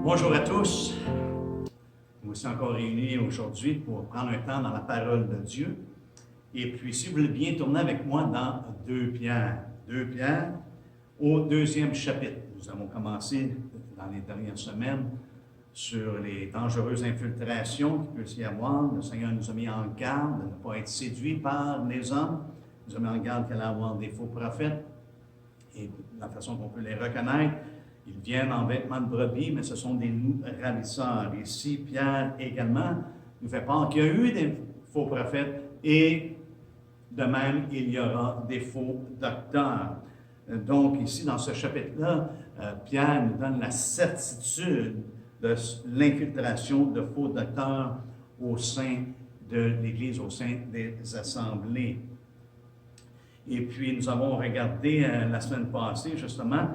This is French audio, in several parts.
Bonjour à tous. Nous sommes encore réunis aujourd'hui pour prendre un temps dans la parole de Dieu. Et puis, si vous voulez bien tourner avec moi dans 2 Pierre. 2 Pierre, au 2e chapitre. Nous avons commencé dans les dernières semaines sur les dangereuses infiltrations qu'il peut y avoir. Le Seigneur nous a mis en garde de ne pas être séduits par les hommes. Il nous a mis en garde qu'il allait avoir des faux prophètes. Et la façon qu'on peut les reconnaître, ils viennent en vêtements de brebis, mais ce sont des loups ravisseurs. Ici, Pierre également nous fait part qu'il y a eu des faux prophètes et de même, il y aura des faux docteurs. Donc, ici, dans ce chapitre-là, Pierre nous donne la certitude de l'infiltration de faux docteurs au sein de l'Église, au sein des assemblées. Et puis, nous avons regardé la semaine passée, justement,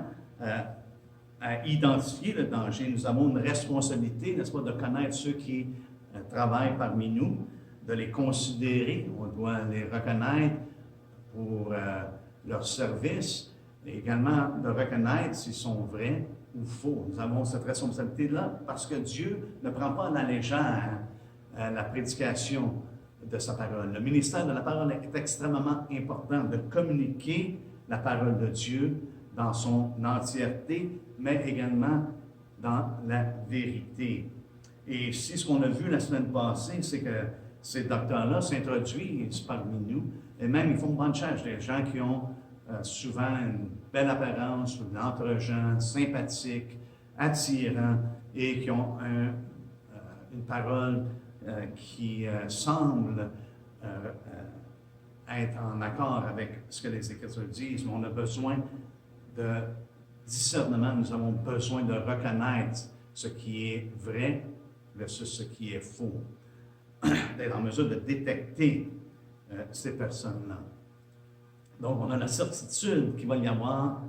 à identifier le danger. Nous avons une responsabilité, n'est-ce pas, de connaître ceux qui travaillent parmi nous, de les considérer. On doit les reconnaître pour leur service, et également de reconnaître s'ils sont vrais ou faux. Nous avons cette responsabilité-là parce que Dieu ne prend pas à la légère la prédication de sa parole. Le ministère de la parole est extrêmement important, de communiquer la parole de Dieu dans son entièreté, mais également dans la vérité. Et ici, ce qu'on a vu la semaine passée, c'est que ces docteurs-là s'introduisent parmi nous, et même ils font bonne charge, des gens qui ont souvent une belle apparence, un entre-gens, sympathiques, attirants, et qui ont une parole qui semble être en accord avec ce que les Écritures disent, mais on a besoin de discernement, nous avons besoin de reconnaître ce qui est vrai versus ce qui est faux, d'être en mesure de détecter ces personnes-là. Donc, on a la certitude qu'il va y avoir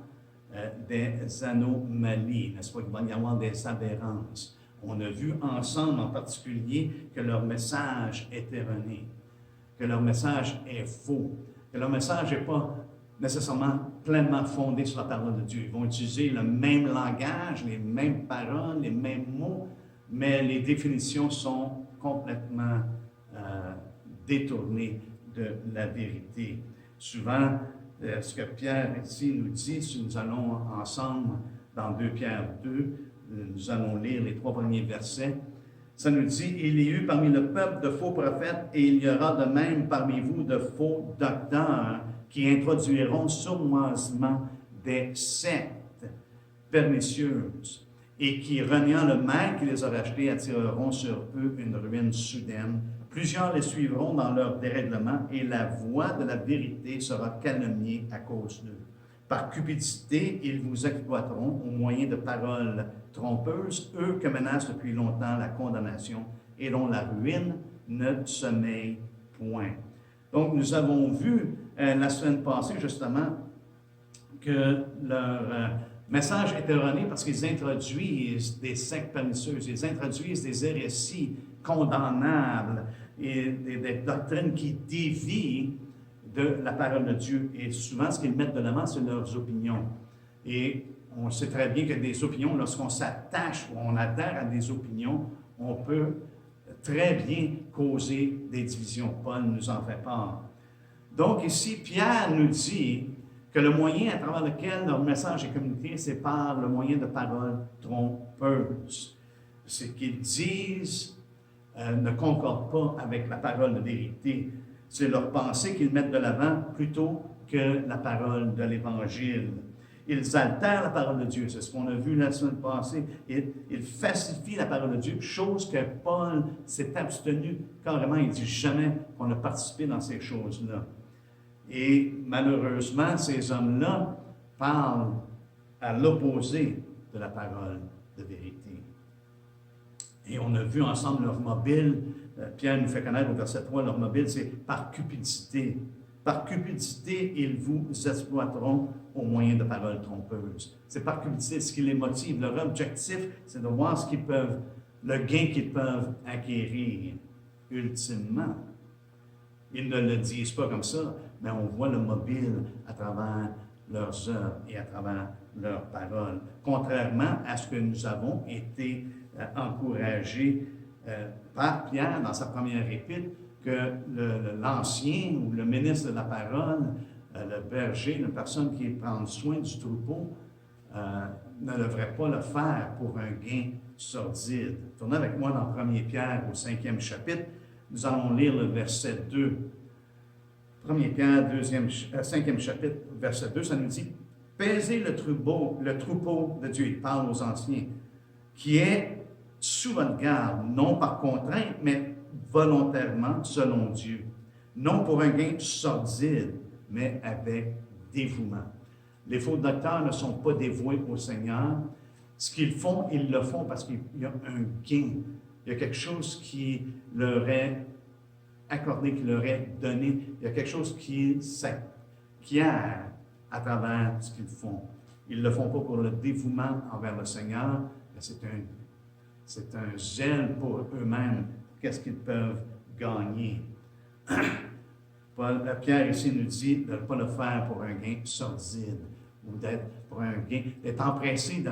des anomalies, n'est-ce pas, qu'il va y avoir des aberrances. On a vu ensemble en particulier que leur message est erroné, que leur message est faux, que leur message n'est pas nécessairement pleinement fondé sur la parole de Dieu. Ils vont utiliser le même langage, les mêmes paroles, les mêmes mots, mais les définitions sont complètement détournées de la vérité. Souvent, ce que Pierre ici nous dit, si nous allons ensemble dans 2 Pierre 2, nous allons lire les 3 premiers versets. Ça nous dit, « Il y a eu parmi le peuple de faux prophètes, et il y aura de même parmi vous de faux docteurs qui introduiront sournoisement des sectes pernicieuses, et qui, reniant le mal qui les a rachetés, attireront sur eux une ruine soudaine. Plusieurs les suivront dans leur dérèglement, et la voie de la vérité sera calomniée à cause d'eux. Par cupidité, ils vous exploiteront au moyen de paroles trompeuses, eux que menace depuis longtemps la condamnation et dont la ruine ne sommeille point. » Donc, nous avons vu la semaine passée, justement, que leur message est erroné parce qu'ils introduisent des sectes pernicieuses, ils introduisent des hérésies condamnables et des doctrines qui dévient de la parole de Dieu. Et souvent, ce qu'ils mettent de l'avant, c'est leurs opinions. Et on sait très bien que des opinions, lorsqu'on s'attache ou on adhère à des opinions, on peut très bien causer des divisions. Paul nous en fait part. Donc ici, Pierre nous dit que le moyen à travers lequel leur message est communiqué, c'est par le moyen de paroles trompeuses. Ce qu'ils disent ne concorde pas avec la parole de vérité. C'est leur pensée qu'ils mettent de l'avant plutôt que la parole de l'Évangile. Ils altèrent la parole de Dieu, c'est ce qu'on a vu la semaine passée. Ils falsifient la parole de Dieu, chose que Paul s'est abstenu carrément. Il dit jamais qu'on a participé dans ces choses-là. Et malheureusement, ces hommes-là parlent à l'opposé de la parole de vérité. Et on a vu ensemble leur mobile. Pierre nous fait connaître au verset 3, leur mobile, c'est par cupidité. Par cupidité, ils vous exploiteront au moyen de paroles trompeuses. C'est par cupidité ce qui les motive. Leur objectif, c'est de voir ce qu'ils peuvent, le gain qu'ils peuvent acquérir ultimement. Ils ne le disent pas comme ça, mais on voit le mobile à travers leurs œuvres et à travers leur parole, contrairement à ce que nous avons été encouragés par Pierre dans sa première épître, que l'ancien ou le ministre de la parole, le berger, la personne qui prend soin du troupeau, ne devrait pas le faire pour un gain sordide. Tournez avec moi dans 1 Pierre au 5e chapitre. Nous allons lire le verset 2. 1 Pierre, 5e chapitre, verset 2, ça nous dit « Paisez le troupeau de Dieu », il parle aux anciens, « qui est sous votre garde, non par contrainte, mais volontairement selon Dieu, non pour un gain sordide, mais avec dévouement. » Les faux docteurs ne sont pas dévoués au Seigneur. Ce qu'ils font, ils le font parce qu'il y a un gain. Il y a quelque chose qui leur est accordé, qui leur est donné. Il y a quelque chose qui s'acquiert à travers ce qu'ils font. Ils ne le font pas pour le dévouement envers le Seigneur, mais c'est un zèle pour eux-mêmes. Qu'est-ce qu'ils peuvent gagner? Pierre ici nous dit de ne pas le faire pour un gain sordide ou d'être empressé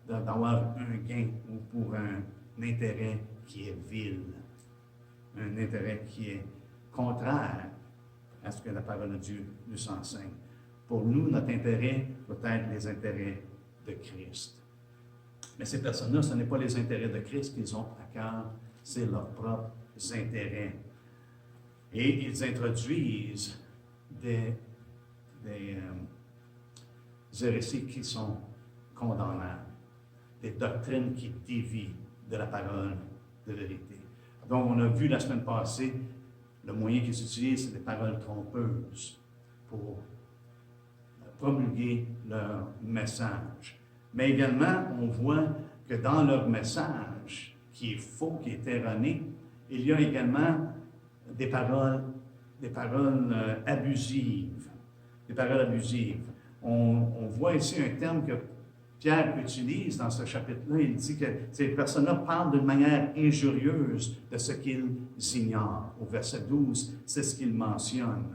d'avoir un gain ou pour un intérêt qui est vil, un intérêt qui est contraire à ce que la parole de Dieu nous enseigne. Pour nous, notre intérêt doit être les intérêts de Christ. Mais ces personnes-là, ce n'est pas les intérêts de Christ qu'ils ont à cœur, c'est leurs propres intérêts. Et ils introduisent des hérésies qui sont condamnables, des doctrines qui dévient de la parole de vérité. Donc, on a vu la semaine passée, le moyen qu'ils utilisent, c'est des paroles trompeuses pour promulguer leur message. Mais également, on voit que dans leur message, qui est faux, qui est erroné, il y a également des paroles abusives. Des paroles abusives. On voit ici un terme que Pierre utilise dans ce chapitre-là. Il dit que ces personnes-là parlent d'une manière injurieuse de ce qu'ils ignorent. Au verset 12, c'est ce qu'il mentionne.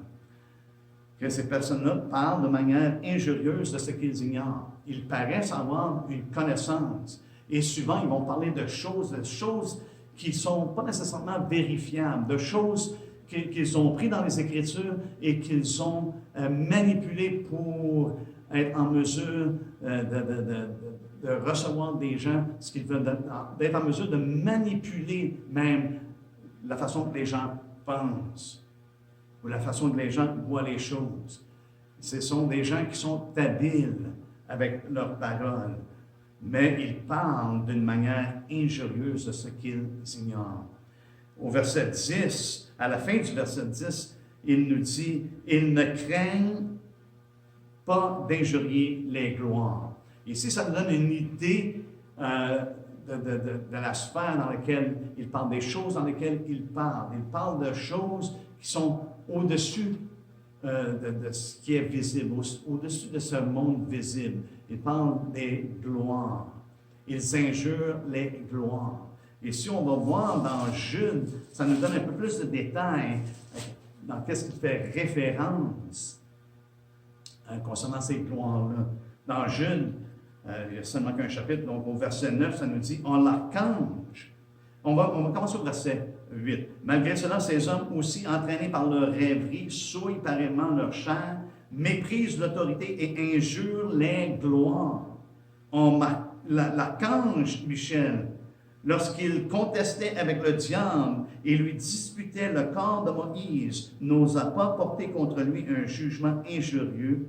Que ces personnes-là parlent de manière injurieuse de ce qu'ils ignorent. Ils paraissent avoir une connaissance. Et souvent, ils vont parler de choses qui ne sont pas nécessairement vérifiables, de choses qu'ils ont prises dans les Écritures et qu'ils ont manipulées pour être en mesure de recevoir des gens ce qu'ils veulent, d'être en mesure de manipuler même la façon que les gens pensent ou la façon que les gens voient les choses. Ce sont des gens qui sont habiles avec leurs paroles, mais ils parlent d'une manière injurieuse de ce qu'ils ignorent. Au verset 10, à la fin du verset 10, il nous dit « Ils ne craignent pas d'injurier les gloires. » Ici, ça nous donne une idée de la sphère dans laquelle il parle, des choses dans lesquelles il parle. Il parle de choses qui sont au-dessus de ce qui est visible, au-dessus de ce monde visible. Il parle des gloires. Ils injurent les gloires. Et si on va voir dans Jude, ça nous donne un peu plus de détails dans qu'est-ce qui fait référence concernant ces gloires-là. Dans Jude, il n'y a seulement qu'un chapitre, donc au verset 9, ça nous dit « En l'archange ». On va commencer au verset 8. « Malgré cela, ces hommes aussi entraînés par leur rêverie, souillent pareillement leur chair, méprisent l'autorité et injurent les gloires. L'archange Michel, lorsqu'il contestait avec le diable et lui disputait le corps de Moïse, n'osa pas porter contre lui un jugement injurieux,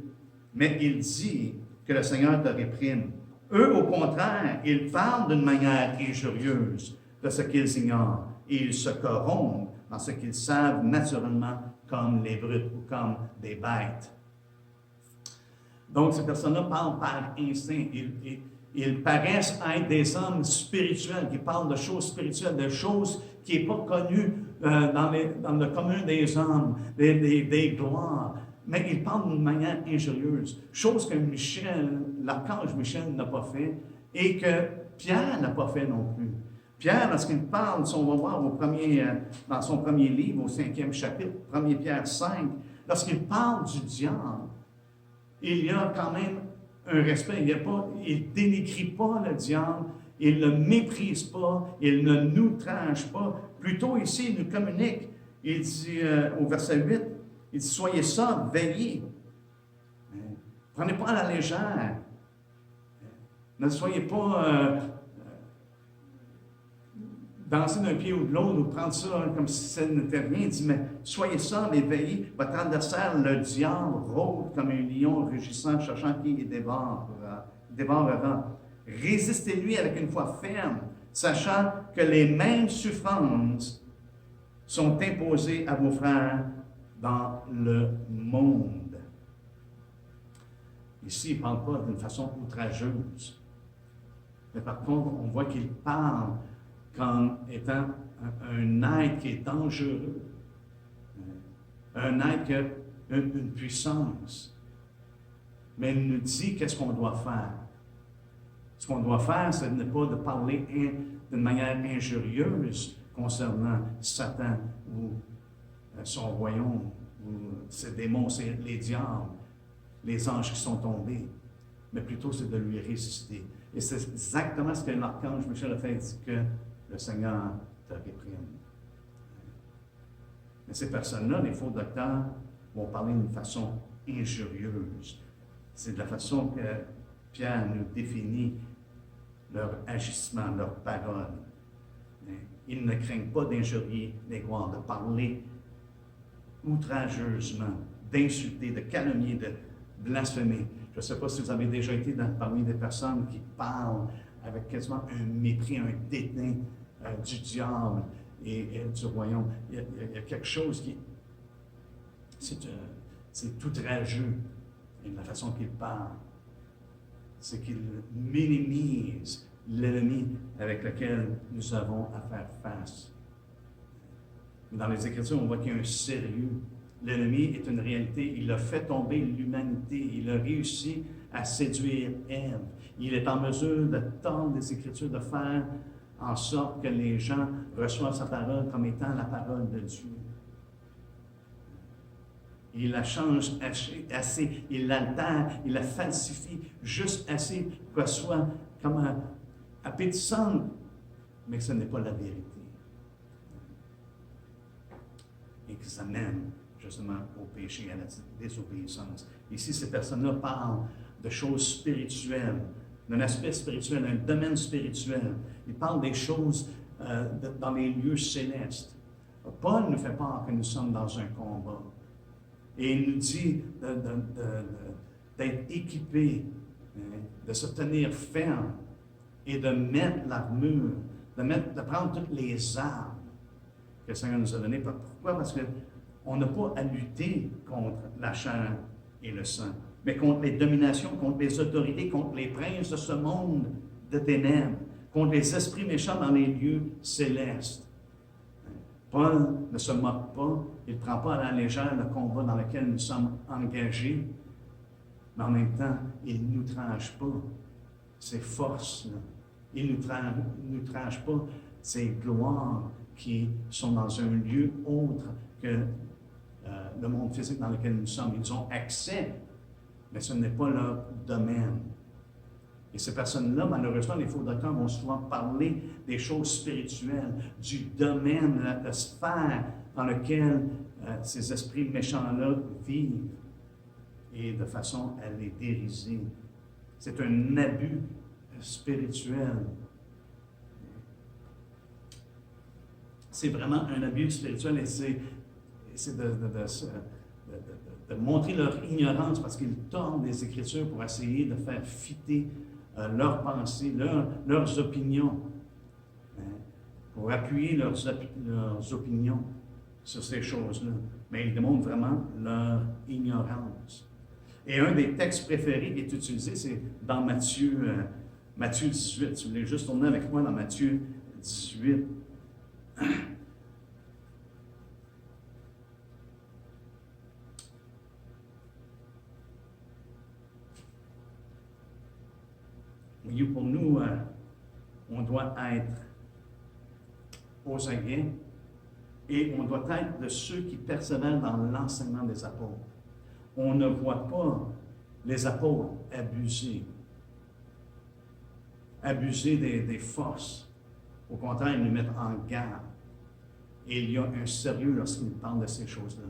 mais il dit que le Seigneur te réprime. Eux, au contraire, ils parlent d'une manière injurieuse de ce qu'ils ignorent et ils se corrompent dans ce qu'ils savent naturellement comme les brutes ou comme des bêtes. » Donc, ces personnes-là parlent par instinct. Ils paraissent être des hommes spirituels qui parlent de choses spirituelles, de choses qui ne sont pas connues dans le commun des hommes, des gloires. Mais ils parlent d'une manière injurieuse, chose que l'archange Michel n'a pas fait et que Pierre n'a pas fait non plus. Pierre, lorsqu'il parle, si on va voir dans son premier livre, au 5e chapitre, 1 Pierre 5, lorsqu'il parle du diable, il y a quand même un respect, il ne dénigre pas le diable, il ne le méprise pas, il ne nous tranche pas. Plutôt ici, il nous communique. Il dit au verset 8, il dit, soyez sobres, veillez. Prenez pas à la légère. Ne soyez pas danser d'un pied ou de l'autre ou prendre ça comme si ça n'était rien. Il dit, mais soyez sobres et veillez. Votre adversaire, le diable, rôde comme un lion rugissant, cherchant qui il dévorera. Résistez-lui avec une foi ferme, sachant que les mêmes souffrances sont imposées à vos frères dans le monde. Ici, il ne parle pas d'une façon outrageuse. Mais par contre, on voit qu'il parle comme étant un être qui est dangereux. Un être qui a une puissance. Mais il nous dit qu'est-ce qu'on doit faire. Ce qu'on doit faire, ce n'est pas de parler d'une manière injurieuse concernant Satan ou son royaume, ou ses démons, les diables, les anges qui sont tombés, mais plutôt c'est de lui résister. Et c'est exactement ce que l'archange Michel a fait, dit que le Seigneur te réprime. Mais ces personnes-là, les faux docteurs, vont parler d'une façon injurieuse. C'est de la façon que Pierre nous définit leur agissement, leurs paroles. Ils ne craignent pas d'injurier les gloires, de parler outrageusement, d'insulter, de calomnier, de blasphémer. Je ne sais pas si vous avez déjà été parmi des personnes qui parlent avec quasiment un mépris, un dédain du diable et du royaume. Il y a quelque chose qui... C'est outrageux. Et la façon qu'il parle, c'est qu'il minimise l'ennemi avec lequel nous avons à faire face. Dans les Écritures, on voit qu'il y a un sérieux. L'ennemi est une réalité. Il a fait tomber l'humanité. Il a réussi à séduire Ève. Il est en mesure de tendre les Écritures, de faire en sorte que les gens reçoivent sa parole comme étant la parole de Dieu. Il la change assez, il l'altère, il la falsifie juste assez pour qu'elle soit comme appétissante, mais que ce n'est pas la vérité. Et que ça mène justement au péché, à la désobéissance. Ici, ces personnes-là parlent de choses spirituelles, d'un aspect spirituel, d'un domaine spirituel. Ils parlent des choses dans les lieux célestes. Paul nous fait part que nous sommes dans un combat. Et il nous dit d'être équipés, de se tenir ferme et de mettre l'armure, de prendre toutes les armes que le Seigneur nous a données. Pourquoi? Parce qu'on n'a pas à lutter contre la chair et le sang, mais contre les dominations, contre les autorités, contre les princes de ce monde de ténèbres, contre les esprits méchants dans les lieux célestes. Paul ne se moque pas, il ne prend pas à la légère le combat dans lequel nous sommes engagés, mais en même temps, il ne nous tranche pas ses forces-là. Il ne nous tranche pas ses gloires qui sont dans un lieu autre que le monde physique dans lequel nous sommes. Ils ont accès, mais ce n'est pas leur domaine. Et ces personnes-là, malheureusement, les faux docteurs vont souvent parler des choses spirituelles, du domaine, de la sphère dans lequel ces esprits méchants-là vivent, et de façon à les dériser. C'est un abus spirituel. C'est vraiment un abus spirituel et c'est de montrer leur ignorance parce qu'ils tordent les Écritures pour essayer de faire fitter leurs pensées, leurs opinions, pour appuyer leurs opinions sur ces choses-là. Mais ils démontrent vraiment leur ignorance. Et un des textes préférés qui est utilisé, c'est dans Matthieu 18. Si vous voulez juste tourner avec moi dans Matthieu 18. Oui, pour nous, on doit être aux aguets et on doit être de ceux qui persévèrent dans l'enseignement des apôtres. On ne voit pas Les apôtres abusaient des forces. Au contraire, ils nous mettent en garde. Et il y a un sérieux lorsqu'ils parlent de ces choses-là.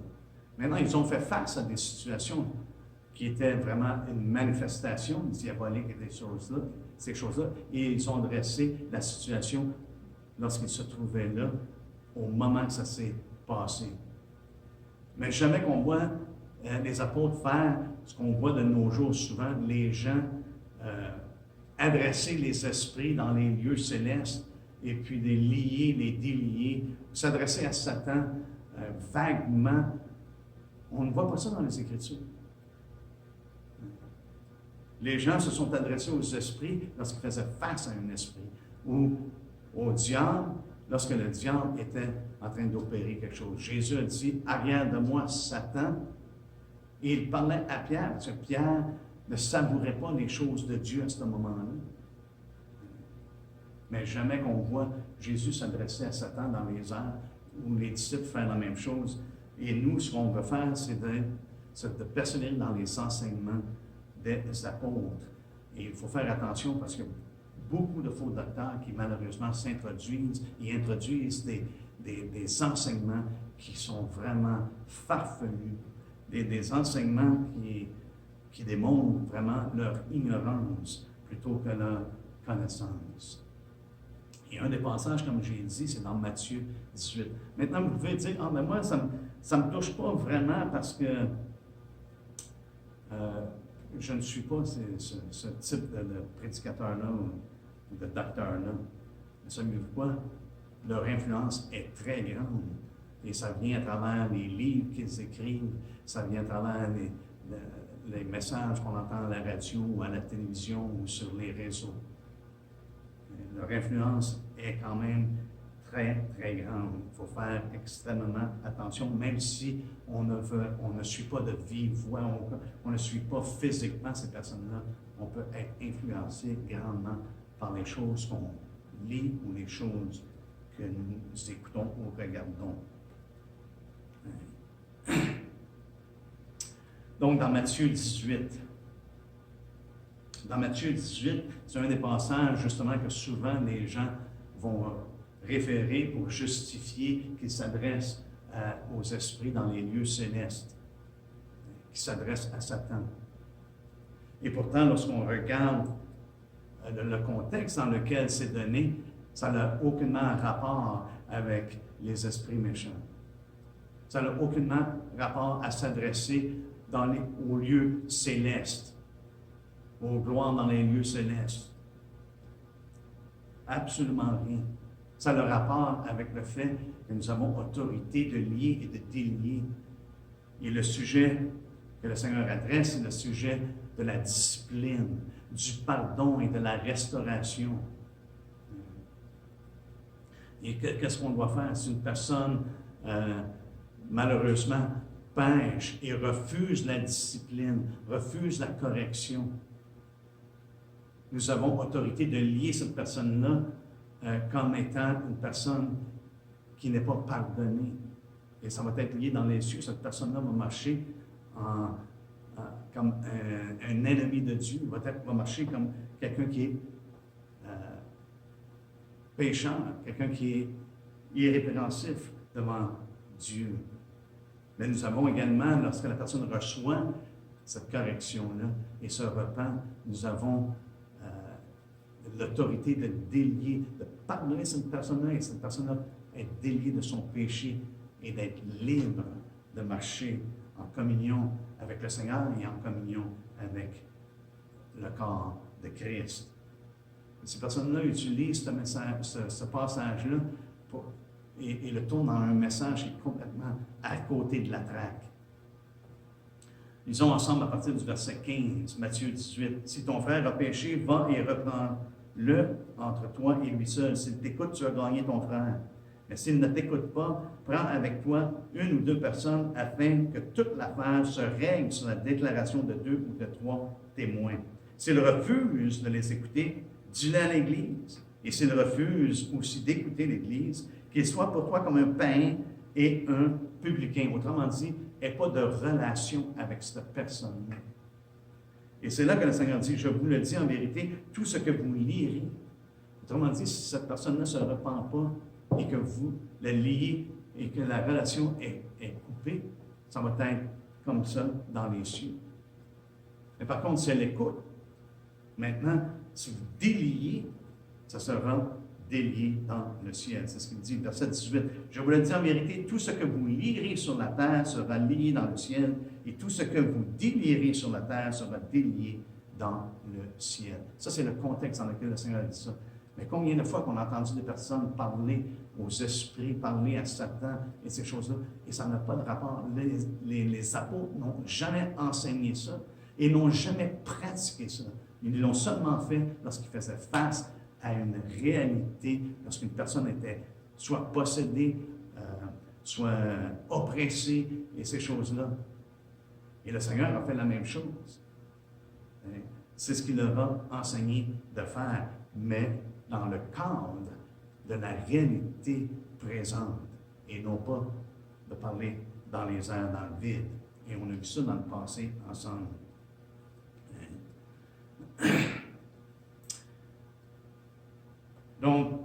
Maintenant, ils ont fait face à des situations qui étaient vraiment une manifestation diabolique et ces choses-là, et ils ont dressé la situation lorsqu'ils se trouvaient là, au moment que ça s'est passé. Mais jamais qu'on voit les apôtres faire ce qu'on voit de nos jours souvent, les gens adresser les esprits dans les lieux célestes et puis les lier, les délier, s'adresser à Satan vaguement. On ne voit pas ça dans les Écritures. Les gens se sont adressés aux esprits lorsqu'ils faisaient face à un esprit, ou au diable lorsque le diable était en train d'opérer quelque chose. Jésus a dit « Arrière de moi, Satan », et il parlait à Pierre, parce que Pierre ne savourait pas les choses de Dieu à ce moment-là. Mais jamais qu'on voit Jésus s'adresser à Satan dans les airs, ou les disciples faire la même chose. Et nous, ce qu'on veut faire, c'est de persévérer dans les enseignements des apôtres. Et il faut faire attention parce que beaucoup de faux docteurs qui malheureusement s'introduisent et introduisent des enseignements qui sont vraiment farfelus, des enseignements qui démontrent vraiment leur ignorance plutôt que leur connaissance. Et un des passages, comme j'ai dit, c'est dans Matthieu 18. Maintenant, vous pouvez dire, ah, mais moi, ça ne me touche pas vraiment parce que je ne suis pas ce type de prédicateur-là ou de docteur-là. Mais savez-vous quoi? Leur influence est très grande. Et ça vient à travers les livres qu'ils écrivent, ça vient à travers les messages qu'on entend à la radio ou à la télévision ou sur les réseaux. Leur influence est quand même très, très grande. Il faut faire extrêmement attention, même si on ne suit pas de vive voix, on ne suit pas physiquement ces personnes-là. On peut être influencé grandement par les choses qu'on lit ou les choses que nous écoutons ou regardons. Donc, dans Matthieu 18, c'est un des passages justement que souvent les gens vont référer pour justifier qu'ils s'adressent aux esprits dans les lieux célestes, qui s'adressent à Satan. Et pourtant, lorsqu'on regarde le contexte dans lequel c'est donné, ça n'a aucunement rapport avec les esprits méchants. Ça n'a aucunement rapport à s'adresser aux lieux célestes, aux gloires dans les lieux célestes. Absolument rien. Ça a le rapport avec le fait que nous avons autorité de lier et de délier. Et le sujet que le Seigneur adresse, c'est le sujet de la discipline, du pardon et de la restauration. Et qu'est-ce qu'on doit faire si une personne, malheureusement, pêche et refuse la discipline, refuse la correction? Nous avons autorité de lier cette personne-là comme étant une personne qui n'est pas pardonnée. Et ça va être lié dans les cieux. Cette personne-là va marcher comme un ennemi de Dieu, va marcher comme quelqu'un qui est pécheur, quelqu'un qui est irrépréhensif devant Dieu. Mais nous avons également, lorsque la personne reçoit cette correction-là et se repent, nous avons l'autorité de délier, de pardonner cette personne-là, et cette personne-là est déliée de son péché et d'être libre de marcher en communion avec le Seigneur et en communion avec le corps de Christ. Et ces personnes-là utilisent ce passage-là et le tournent dans un message qui est complètement à côté de la traque. Lisons ensemble à partir du verset 15, Matthieu 18. « Si ton frère a péché, va et reprends-le entre toi et lui seul. S'il t'écoute, tu as gagné ton frère. Mais s'il ne t'écoute pas, prends avec toi une ou deux personnes afin que toute l'affaire se règle sur la déclaration de 2 ou de 3 témoins. S'il refuse de les écouter, dis-le à l'Église. Et s'il refuse aussi d'écouter l'Église, qu'il soit pour toi comme un païen et un publicain. » Autrement dit, n'aie pas de relation avec cette personne-là. Et c'est là que le Seigneur dit, je vous le dis en vérité, tout ce que vous lirez, autrement dit, si cette personne ne se repent pas et que vous la liez et que la relation est coupée, ça va être comme ça dans les cieux. Mais par contre, si elle écoute, maintenant, si vous déliez, ça sera délié dans le ciel. C'est ce qu'il dit, verset 18. Je vous le dis en vérité, tout ce que vous lierez sur la terre sera lié dans le ciel, et tout ce que vous délierez sur la terre sera délié dans le ciel. Ça, c'est le contexte dans lequel le Seigneur a dit ça. Mais combien de fois qu'on a entendu des personnes parler aux esprits, parler à Satan et ces choses-là, et ça n'a pas de rapport. Les apôtres n'ont jamais enseigné ça et n'ont jamais pratiqué ça. Ils l'ont seulement fait lorsqu'ils faisaient face à une réalité, lorsqu'une personne était soit possédée, soit oppressée, et ces choses-là. Et le Seigneur a fait la même chose. C'est ce qu'il leur a enseigné de faire, mais dans le cadre de la réalité présente, et non pas de parler dans les airs, dans le vide. Et on a vu ça dans le passé ensemble. Donc,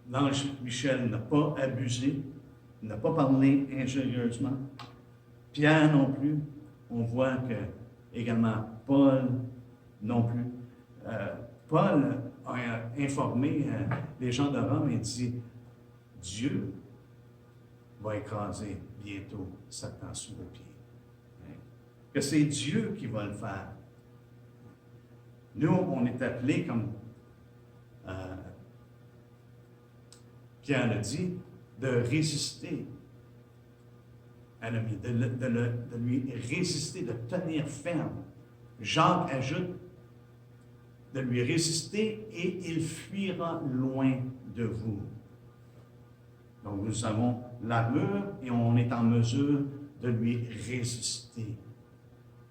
l'ange Michel n'a pas abusé, n'a pas parlé injurieusement. Pierre non plus. On voit que également Paul non plus. Paul a informé les gens de Rome et dit, Dieu va écraser bientôt Satan sous le pied. Que c'est Dieu qui va le faire. Nous, on est appelés, comme Pierre le dit, de résister à l'ennemi, de lui résister, de tenir ferme. Jacques ajoute de lui résister et il fuira loin de vous. Donc nous avons l'armure et on est en mesure de lui résister.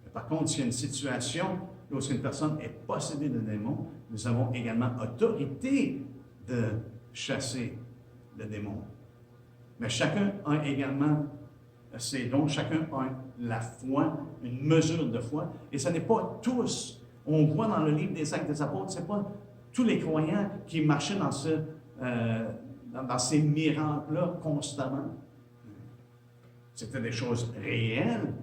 Mais par contre, s'il y a une situation lorsqu'une personne est possédée de démons, nous avons également autorité de chasser le démon. Mais chacun a également ses dons, chacun a la foi, une mesure de foi, et ce n'est pas tous. On voit dans le livre des Actes des Apôtres, ce n'est pas tous les croyants qui marchaient dans ces miracles-là constamment. C'était des choses réelles.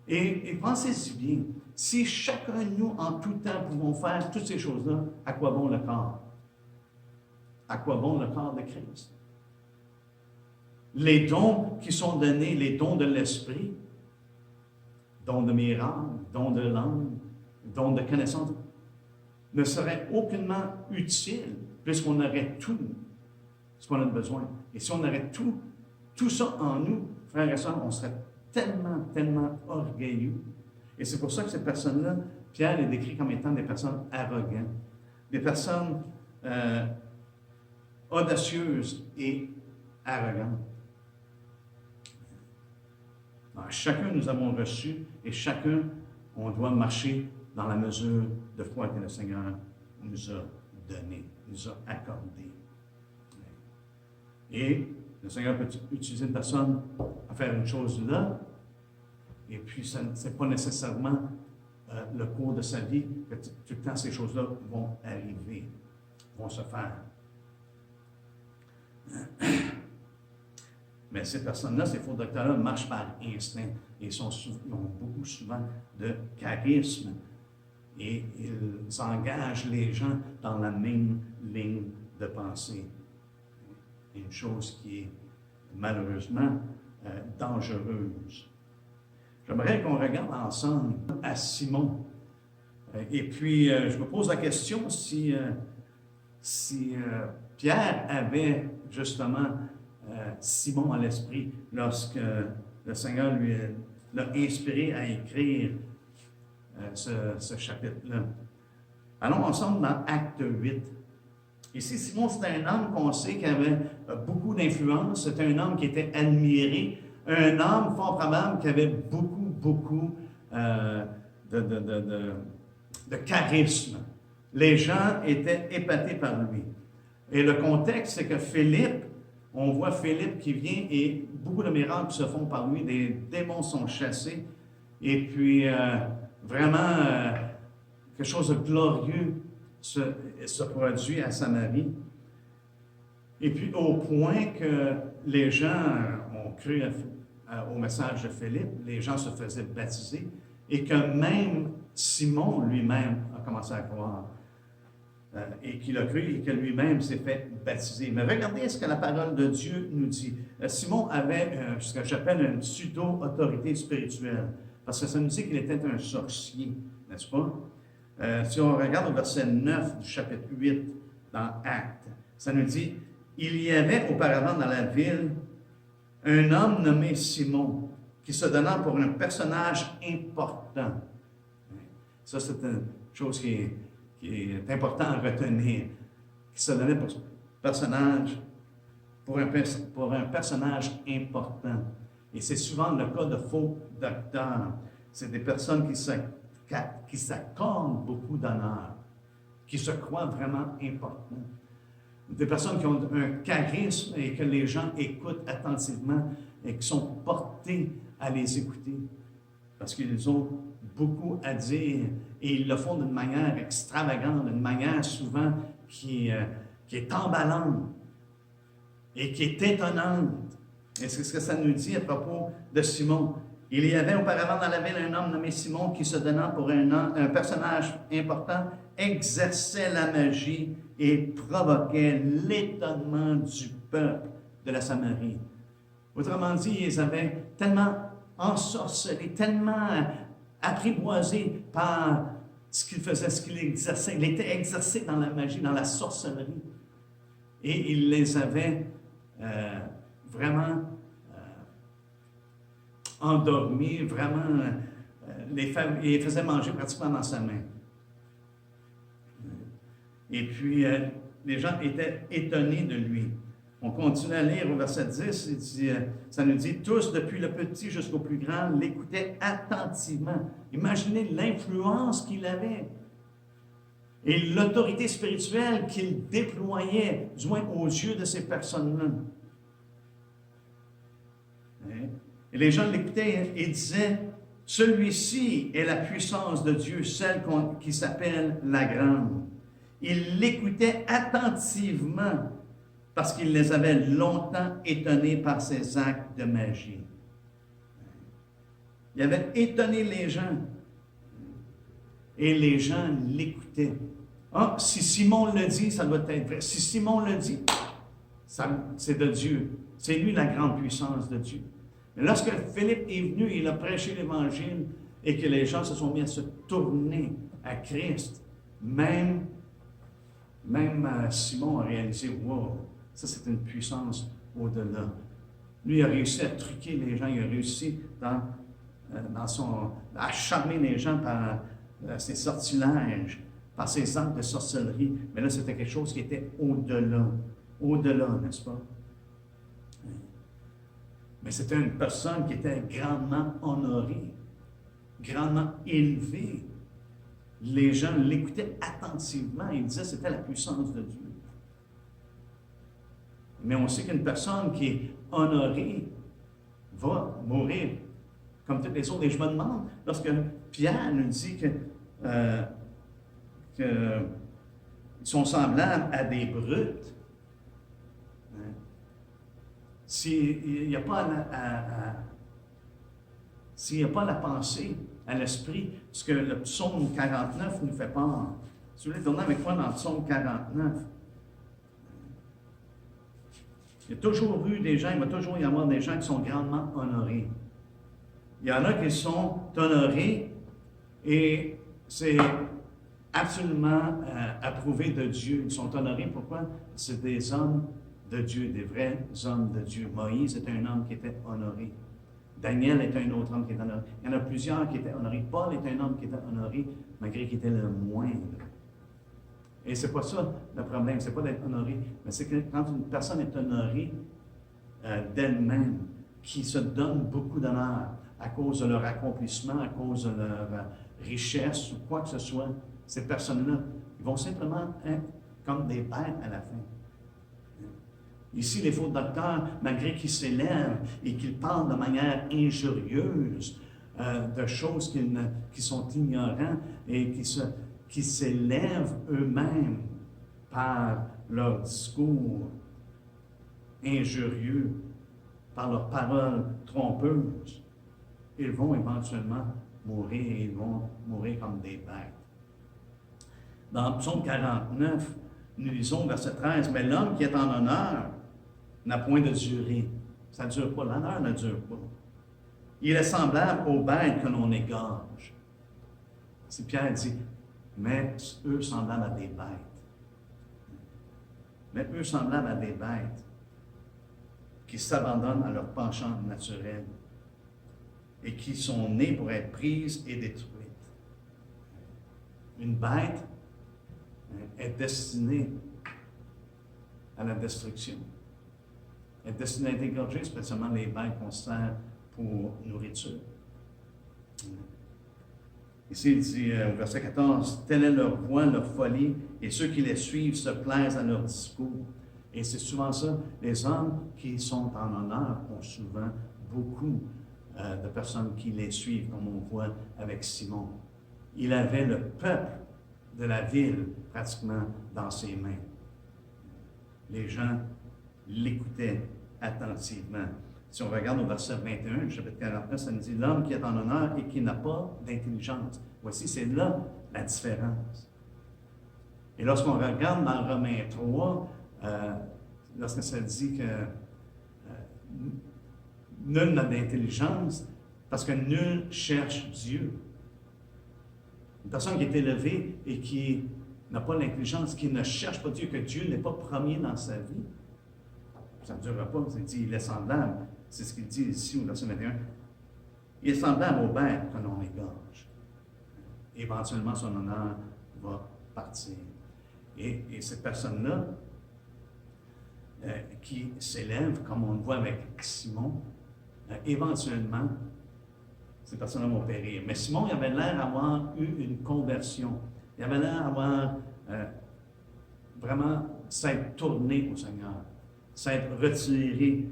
Et pensez-y bien, si chacun de nous, en tout temps, pouvons faire toutes ces choses-là, à quoi bon le corps? À quoi bon le corps de Christ? Les dons qui sont donnés, les dons de l'esprit, dons de miracles, dons de langue, dons de connaissance, ne seraient aucunement utiles puisqu'on aurait tout ce qu'on a besoin. Et si on aurait tout ça en nous, frères et sœurs, on serait tellement orgueilleux. Et c'est pour ça que ces personnes-là, Pierre les décrit comme étant des personnes arrogantes, des personnes audacieuses et arrogantes. Alors, chacun nous avons reçu et chacun, on doit marcher dans la mesure de foi que le Seigneur nous a donnée, nous a accordée. Et le Seigneur peut utiliser une personne à faire une chose là, et puis ce n'est pas nécessairement le cours de sa vie que tout le temps ces choses-là vont arriver, vont se faire. Mais ces personnes-là, ces faux docteurs-là, marchent par instinct et ils ont beaucoup souvent de charisme et ils engagent les gens dans la même ligne de pensée. Une chose qui est malheureusement dangereuse. J'aimerais qu'on regarde ensemble à Simon. Et puis, je me pose la question si Pierre avait justement Simon à l'esprit lorsque le Seigneur lui l'a inspiré à écrire ce chapitre-là. Allons ensemble dans Acte 8. Ici, Simon, c'était un homme qu'on sait qui avait beaucoup d'influence, c'était un homme qui était admiré, un homme fort probable qui avait beaucoup de charisme. Les gens étaient épatés par lui. Et le contexte, c'est que Philippe, on voit Philippe qui vient et beaucoup de miracles se font par lui, des démons sont chassés. Et puis, vraiment, quelque chose de glorieux se produit à Samarie. Et puis, au point que les gens ont cru au message de Philippe, les gens se faisaient baptiser, et que même Simon lui-même a commencé à croire, et qu'il a cru et que lui-même s'est fait baptiser. Mais regardez ce que la parole de Dieu nous dit. Simon avait ce que j'appelle une pseudo-autorité spirituelle, parce que ça nous dit qu'il était un sorcier, n'est-ce pas? Si on regarde au verset 9 du chapitre 8 dans Actes, ça nous dit « Il y avait auparavant dans la ville un homme nommé Simon, qui se donnant pour un personnage important. » Ça, c'est une chose qui est important à retenir. Qui se donnait pour un personnage important. Et c'est souvent le cas de faux docteurs. C'est des personnes qui s'accordent beaucoup d'honneur, qui se croient vraiment importants. Des personnes qui ont un charisme et que les gens écoutent attentivement et qui sont portés à les écouter parce qu'ils ont beaucoup à dire et ils le font d'une manière extravagante, d'une manière souvent qui est emballante et qui est étonnante. Et c'est ce que ça nous dit à propos de Simon. Il y avait auparavant dans la ville un homme nommé Simon qui, se donnant pour un personnage important, exerçait la magie et provoquait l'étonnement du peuple de la Samarie. Autrement dit, ils avaient tellement ensorcelé, tellement apprivoisé par ce qu'il faisait, ce qu'il exerçait. Il était exercé dans la magie, dans la sorcellerie. Et il les avait vraiment endormis, vraiment, les faisait manger pratiquement dans sa main. Et puis, les gens étaient étonnés de lui. On continue à lire au verset 10, ça nous dit « Tous, depuis le petit jusqu'au plus grand, l'écoutaient attentivement. » Imaginez l'influence qu'il avait et l'autorité spirituelle qu'il déployait, du moins aux yeux de ces personnes-là. Et les gens l'écoutaient et disaient « Celui-ci est la puissance de Dieu, celle qui s'appelle la grande. » Ils l'écoutaient attentivement parce qu'il les avait longtemps étonnés par ses actes de magie. Il avait étonné les gens et les gens l'écoutaient. Ah, si Simon le dit, ça doit être vrai. Si Simon le dit, c'est de Dieu. C'est lui la grande puissance de Dieu. Mais lorsque Philippe est venu, il a prêché l'Évangile et que les gens se sont mis à se tourner à Christ, même Simon a réalisé, wow, ça c'est une puissance au-delà. Lui a réussi à truquer les gens, il a réussi à charmer les gens par ses sortilèges, par ses actes de sorcellerie. Mais là, c'était quelque chose qui était au-delà, n'est-ce pas? Mais c'était une personne qui était grandement honorée, grandement élevée. Les gens l'écoutaient attentivement et ils disaient que c'était la puissance de Dieu. Mais on sait qu'une personne qui est honorée va mourir comme toutes les autres. Et je me demande, lorsque Pierre nous dit qu'ils sont semblables à des brutes, s'il n'y a pas la pensée à l'esprit, ce que le psaume 49 nous fait part. Si vous voulez tourner avec moi dans le psaume 49, il y a toujours eu des gens, il va toujours y avoir des gens qui sont grandement honorés. Il y en a qui sont honorés et c'est absolument approuvé de Dieu. Ils sont honorés, pourquoi? C'est des hommes de Dieu, des vrais hommes de Dieu. Moïse était un homme qui était honoré. Daniel était un autre homme qui était honoré. Il y en a plusieurs qui étaient honorés. Paul est un homme qui était honoré, malgré qu'il était le moindre. Et c'est pas ça le problème, c'est pas d'être honoré, mais c'est que quand une personne est honorée d'elle-même, qui se donne beaucoup d'honneur à cause de leur accomplissement, à cause de leur richesse ou quoi que ce soit, ces personnes-là, ils vont simplement être comme des bêtes à la fin. Ici, les faux docteurs, malgré qu'ils s'élèvent et qu'ils parlent de manière injurieuse de choses qui sont ignorants et qui s'élèvent eux-mêmes par leur discours injurieux, par leurs paroles trompeuses, ils vont éventuellement mourir et ils vont mourir comme des bêtes. Dans Psaume 49, nous lisons verset 13, « Mais l'homme qui est en honneur n'a point de durée. » Ça ne dure pas, l'honneur ne dure pas. Il est semblable aux bêtes que l'on égorge. C'est Pierre dit, mais eux semblables à des bêtes. Mais eux semblables à des bêtes qui s'abandonnent à leur penchant naturel et qui sont nées pour être prises et détruites. Une bête est destinée à la destruction. Elle est destinée à être égorgée, spécialement les bêtes qu'on sert pour nourriture. Ici, il dit au verset 14, « Telle est leur voix, leur folie, et ceux qui les suivent se plaisent à leur discours. » Et c'est souvent ça, les hommes qui sont en honneur ont souvent beaucoup de personnes qui les suivent, comme on voit avec Simon. Il avait le peuple de la ville pratiquement dans ses mains. Les gens l'écoutaient attentivement. Si on regarde au verset 21, chapitre 49, ça nous dit « L'homme qui est en honneur et qui n'a pas d'intelligence. » Voici, c'est là la différence. Et lorsqu'on regarde dans Romains 3, lorsque ça dit que nul n'a d'intelligence, parce que nul cherche Dieu. Une personne qui est élevée et qui n'a pas l'intelligence, qui ne cherche pas Dieu, que Dieu n'est pas premier dans sa vie, ça ne durera pas. Il dit, il est semblable. C'est ce qu'il dit ici au verset 21. Il est semblable aux bêtes que l'on égorge. Éventuellement, son honneur va partir. Et cette personne-là, qui s'élève, comme on le voit avec Simon, éventuellement, ces personnes-là vont périr. Mais Simon, il avait l'air d'avoir eu une conversion. Il avait l'air d'avoir vraiment s'être tourné au Seigneur, s'être retiré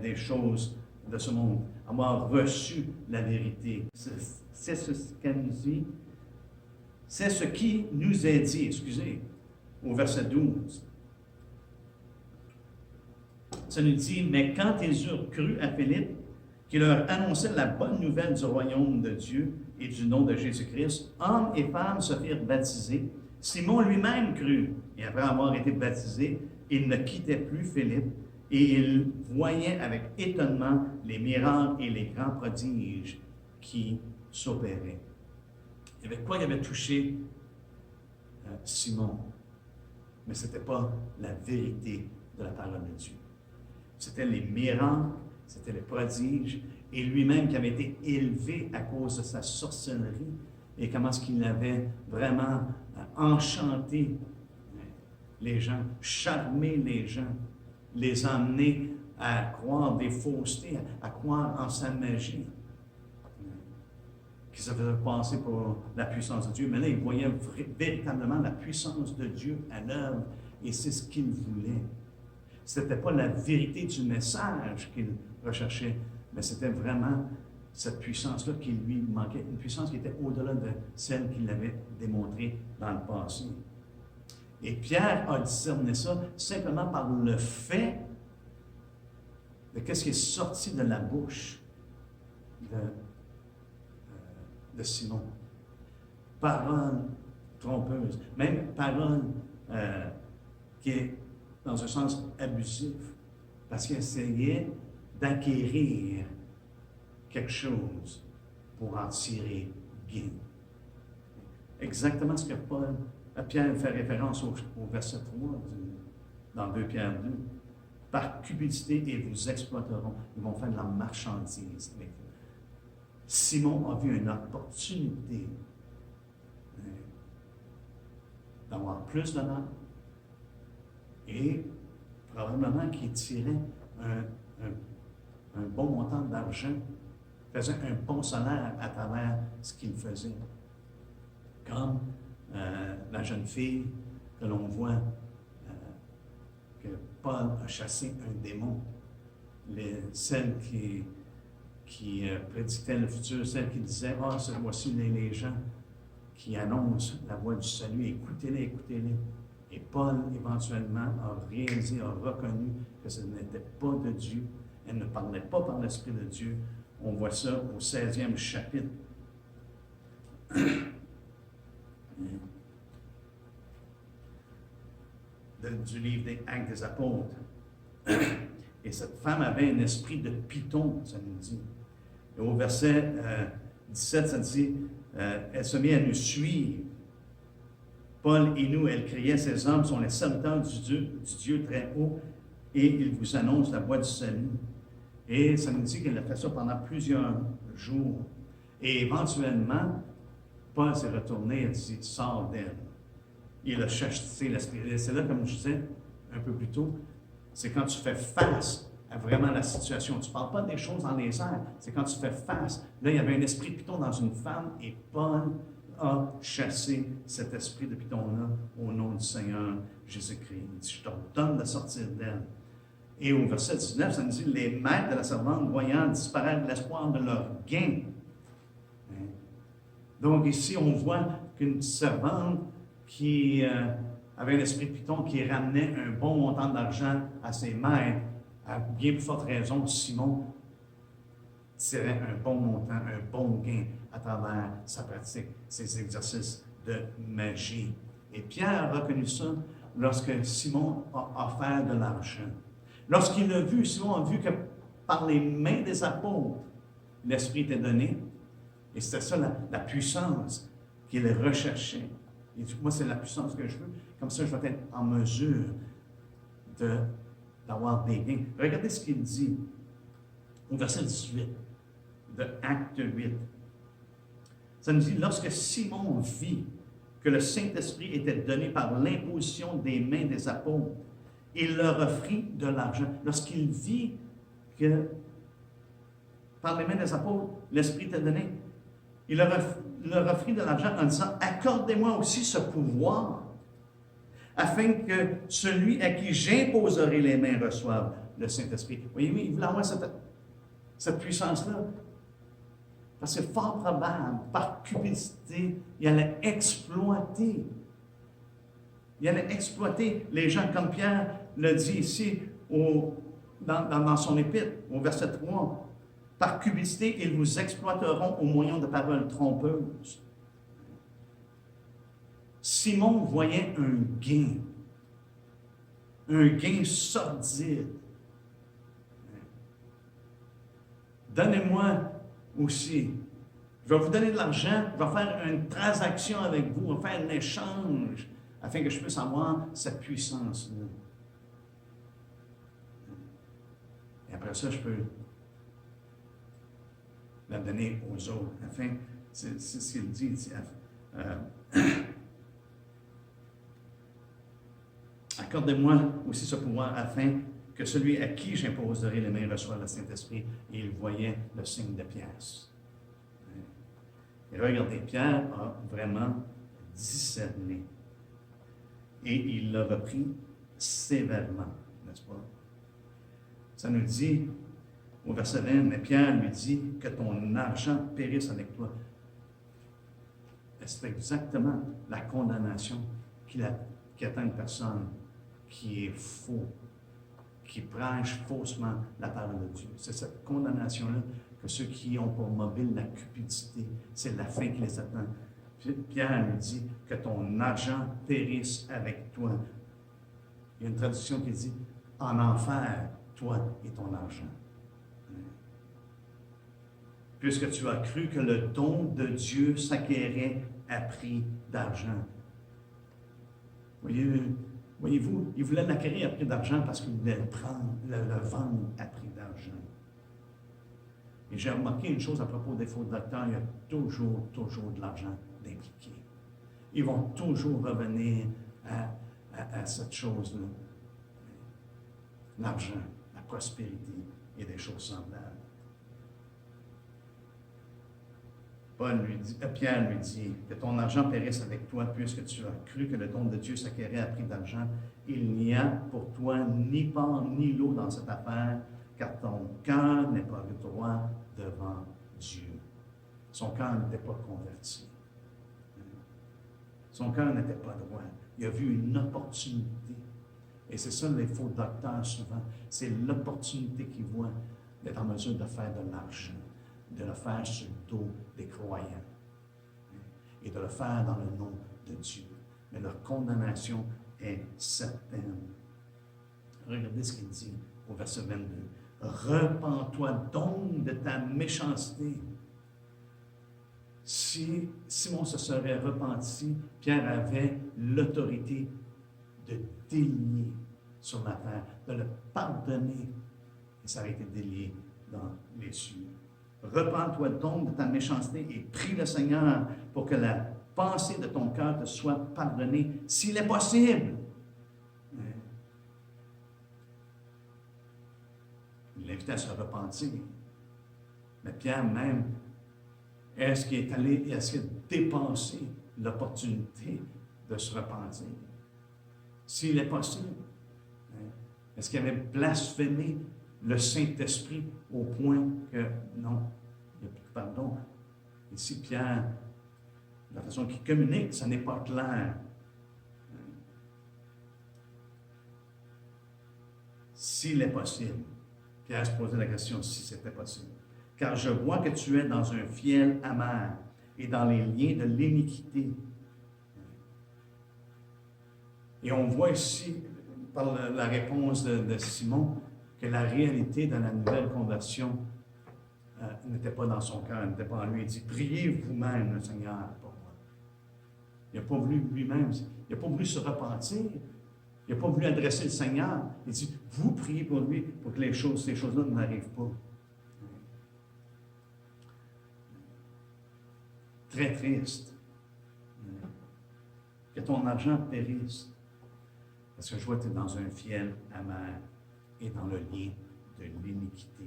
des choses de ce monde, avoir reçu la vérité. C'est ce qu'elle nous dit. C'est ce qui nous est dit, excusez, au verset 12. Ça nous dit, mais quand ils eurent cru à Philippe, qui leur annonçait la bonne nouvelle du royaume de Dieu et du nom de Jésus-Christ, hommes et femmes se firent baptiser. Simon lui-même crut, et après avoir été baptisé, il ne quittait plus Philippe, et il voyait avec étonnement les miracles et les grands prodiges qui s'opéraient. Il y avait quoi qui avait touché Simon? Mais ce n'était pas la vérité de la parole de Dieu. C'était les miracles, c'était les prodiges, et lui-même qui avait été élevé à cause de sa sorcellerie, et comment est-ce qu'il avait vraiment enchanté les gens, charmé les gens, les emmener à croire des faussetés, à croire en sa magie, qui se faisait passer pour la puissance de Dieu. Mais là, il voyait véritablement la puissance de Dieu à l'œuvre, et c'est ce qu'il voulait. Ce n'était pas la vérité du message qu'il recherchait, mais c'était vraiment cette puissance-là qui lui manquait, une puissance qui était au-delà de celle qu'il avait démontrée dans le passé. Et Pierre a discerné ça simplement par le fait de ce qui est sorti de la bouche de Simon. Parole trompeuse, même parole qui est dans un sens abusif, parce qu'il essayait d'acquérir quelque chose pour en tirer gain. Exactement ce que Pierre fait référence au verset 3 dans 2 Pierre 2. Par cupidité, ils vous exploiteront. Ils vont faire de la marchandise avec vous. Simon a vu une opportunité d'avoir plus d'honneur et probablement qu'il tirait un bon montant d'argent, faisait un bon salaire à travers ce qu'il faisait. Comme la jeune fille que l'on voit que Paul a chassé un démon, celle qui qui prédictait le futur, celle qui disait, « Ah, voici les gens qui annoncent la voix du salut, écoutez-les, écoutez-les. » Et Paul, éventuellement, a réalisé, a reconnu que ce n'était pas de Dieu. Elle ne parlait pas par l'Esprit de Dieu. On voit ça au 16e chapitre. Du livre des Actes des Apôtres. Et cette femme avait un esprit de python, ça nous dit. Et au verset 17, ça dit, elle se mit à nous suivre. Paul et nous, elle criait, ces hommes sont les serviteurs du Dieu très haut, et ils vous annoncent la voie du salut. Et ça nous dit qu'elle a fait ça pendant plusieurs jours. Et éventuellement, Paul s'est retourné et a dit, sors d'elle. Il a chassé l'esprit. C'est là, comme je disais un peu plus tôt, c'est quand tu fais face à vraiment la situation. Tu ne parles pas des choses dans les airs, c'est quand tu fais face. Là, il y avait un esprit de python dans une femme et Paul a chassé cet esprit de python-là au nom du Seigneur Jésus-Christ. Il dit, je t'ordonne de sortir d'elle. Et au verset 19, ça nous dit, les maîtres de la servante, voyant disparaître l'espoir de leur gain. Donc ici, on voit qu'une servante qui avait un esprit de python qui ramenait un bon montant d'argent à ses maîtres, à bien plus forte raison, Simon tirait un bon montant, un bon gain à travers sa pratique, ses exercices de magie. Et Pierre a reconnu ça lorsque Simon a offert de l'argent. Lorsqu'il a vu, Simon a vu que par les mains des apôtres, l'Esprit était donné, et c'était ça la puissance qu'il recherchait. Il dit, moi, c'est la puissance que je veux. Comme ça, je vais être en mesure d'avoir des gains. Regardez ce qu'il dit au verset 18 de Acte 8. Ça nous dit, lorsque Simon vit que le Saint-Esprit était donné par l'imposition des mains des apôtres, il leur offrit de l'argent. Lorsqu'il vit que par les mains des apôtres, l'Esprit était donné, il leur offrit de l'argent en disant, accordez-moi aussi ce pouvoir, afin que celui à qui j'imposerai les mains reçoive le Saint-Esprit. Voyez-vous, il voulait avoir cette puissance-là. Parce que fort probable, par cupidité, il allait exploiter. Il allait exploiter les gens, comme Pierre le dit ici dans son épître, au verset 3. Par cupidité, ils vous exploiteront au moyen de paroles trompeuses. Simon voyait un gain sordide. Donnez-moi aussi. Je vais vous donner de l'argent, je vais faire une transaction avec vous, je vais faire un échange afin que je puisse avoir cette puissance-là. Et après ça, je peux la donner aux autres. Afin, c'est ce qu'il dit ici. Accordez-moi aussi ce pouvoir afin que celui à qui j'imposerai les mains reçoive le Saint-Esprit. Et il voyait le signe de pièce. Et regardez, Pierre a vraiment discerné. Et il l'a repris sévèrement, n'est-ce pas? Ça nous dit, au verset 20, mais Pierre lui dit que ton argent périsse avec toi. C'est exactement la condamnation qui atteint une personne qui est faux, qui prêche faussement la parole de Dieu. C'est cette condamnation-là que ceux qui ont pour mobile la cupidité, c'est la fin qui les attend. Pierre lui dit que ton argent périsse avec toi. Il y a une traduction qui dit en enfer, toi et ton argent. Puisque tu as cru que le don de Dieu s'acquérait à prix d'argent. Voyez-vous, il voulait l'acquérir à prix d'argent parce qu'il voulait le vendre à prix d'argent. Et j'ai remarqué une chose à propos des faux docteurs, il y a toujours de l'argent d'impliqué. Ils vont toujours revenir à cette chose-là. L'argent, la prospérité et des choses semblables. Pierre lui dit que ton argent périsse avec toi, puisque tu as cru que le don de Dieu s'acquérait à prix d'argent. Il n'y a pour toi ni pain ni l'eau dans cette affaire, car ton cœur n'est pas droit devant Dieu. Son cœur n'était pas converti. Son cœur n'était pas droit. Il a vu une opportunité. Et c'est ça les faux docteurs souvent. C'est l'opportunité qu'ils voient d'être en mesure de faire de l'argent, de le faire sur le dos des croyants et de le faire dans le nom de Dieu. Mais leur condamnation est certaine. Regardez ce qu'il dit au verset 22. Repens-toi donc de ta méchanceté. Si Simon se serait repenti, Pierre avait l'autorité de délier sur la terre, de le pardonner, et ça aurait été délié dans les cieux. Repens-toi donc de ta méchanceté et prie le Seigneur pour que la pensée de ton cœur te soit pardonnée, s'il est possible. Il l'invitait à se repentir. Mais Pierre même, est-ce qu'il a dépassé l'opportunité de se repentir? S'il est possible. Est-ce qu'il avait blasphémé le Saint-Esprit au point que non, il n'y a plus de pardon? Ici, Pierre, la façon qu'il communique, ça n'est pas clair. S'il est possible. Pierre se posait la question si c'était possible. Car je vois que tu es dans un fiel amer et dans les liens de l'iniquité. Et on voit ici, par la réponse de Simon, que la réalité de la nouvelle conversion n'était pas dans son cœur, n'était pas en lui. Il dit, priez vous-même le Seigneur pour moi. Il n'a pas voulu lui-même, il n'a pas voulu se repentir, il n'a pas voulu adresser le Seigneur. Il dit, vous priez pour lui, pour que ces choses-là n'arrivent pas. Très triste. Que ton argent périsse. Parce que je vois que tu es dans un fiel amer et dans le lien de l'iniquité.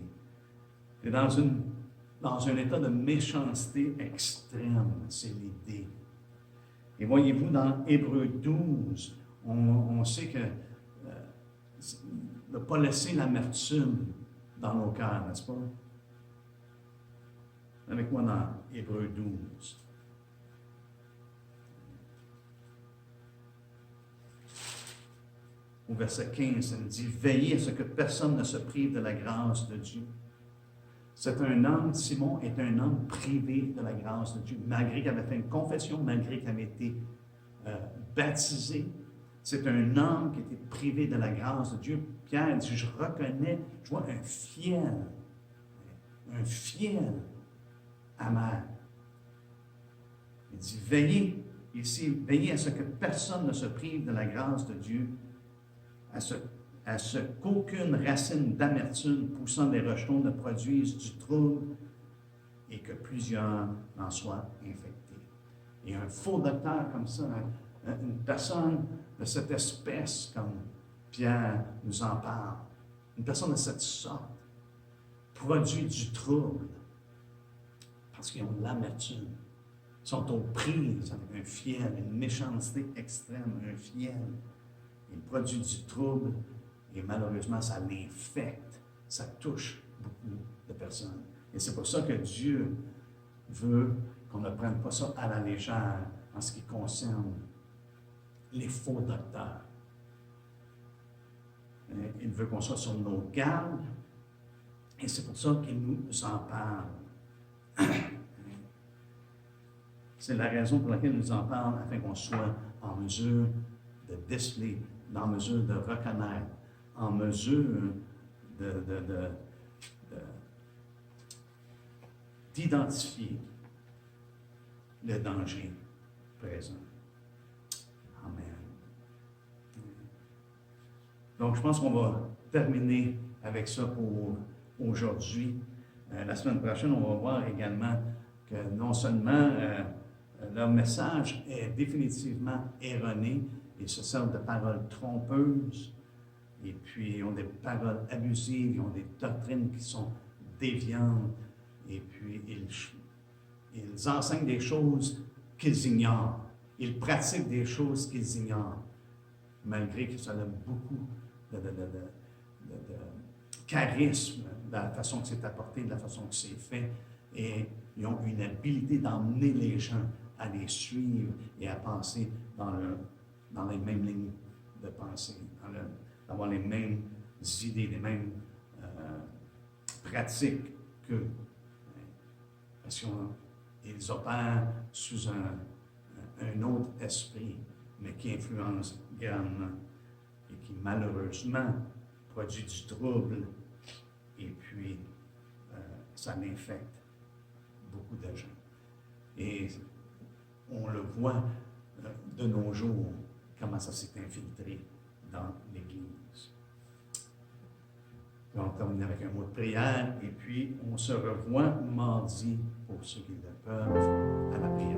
Tu es dans un état de méchanceté extrême, c'est l'idée. Et voyez-vous, dans Hébreux 12, on sait que ne pas laisser l'amertume dans nos cœurs, n'est-ce pas? Avec moi dans Hébreux 12. Au verset 15, ça nous dit, veillez à ce que personne ne se prive de la grâce de Dieu. C'est un homme, Simon est un homme privé de la grâce de Dieu, malgré qu'il avait fait une confession, malgré qu'il avait été baptisé. C'est un homme qui était privé de la grâce de Dieu. Pierre dit, je reconnais, je vois un fiel amer. Il dit, veillez à ce que personne ne se prive de la grâce de Dieu, à ce qu'aucune racine d'amertume poussant des rejetons ne produise du trouble et que plusieurs en soient infectés. Et un faux docteur comme ça, une personne de cette espèce, comme Pierre nous en parle, une personne de cette sorte, produit du trouble parce qu'ils ont de l'amertume. Ils sont aux prises avec un fiel, une méchanceté extrême, un fiel. Il produit du trouble et malheureusement, ça l'infecte, ça touche beaucoup de personnes. Et c'est pour ça que Dieu veut qu'on ne prenne pas ça à la légère en ce qui concerne les faux docteurs. Il veut qu'on soit sur nos gardes et c'est pour ça qu'il nous en parle. C'est la raison pour laquelle il nous en parle, afin qu'on soit en mesure de déceler, en mesure de reconnaître, en mesure d'identifier le danger présent. Amen. Donc, je pense qu'on va terminer avec ça pour aujourd'hui. La semaine prochaine, on va voir également que non seulement leur message est définitivement erroné, ils se servent de paroles trompeuses, et puis ils ont des paroles abusives, ils ont des doctrines qui sont déviantes, et puis ils enseignent des choses qu'ils ignorent. Ils pratiquent des choses qu'ils ignorent, malgré que ça a beaucoup de charisme, de la façon que c'est apporté, de la façon que c'est fait, et ils ont une habilité d'emmener les gens à les suivre et à penser dans les mêmes lignes de pensée, d'avoir les mêmes idées, les mêmes pratiques qu'eux. Parce qu'ils opèrent sous un autre esprit, mais qui influence grandement et qui malheureusement produit du trouble et puis ça infecte beaucoup de gens. Et on le voit de nos jours, comment ça s'est infiltré dans l'Église. On termine avec un mot de prière et puis on se revoit mardi pour ceux qui le peuvent à la prière.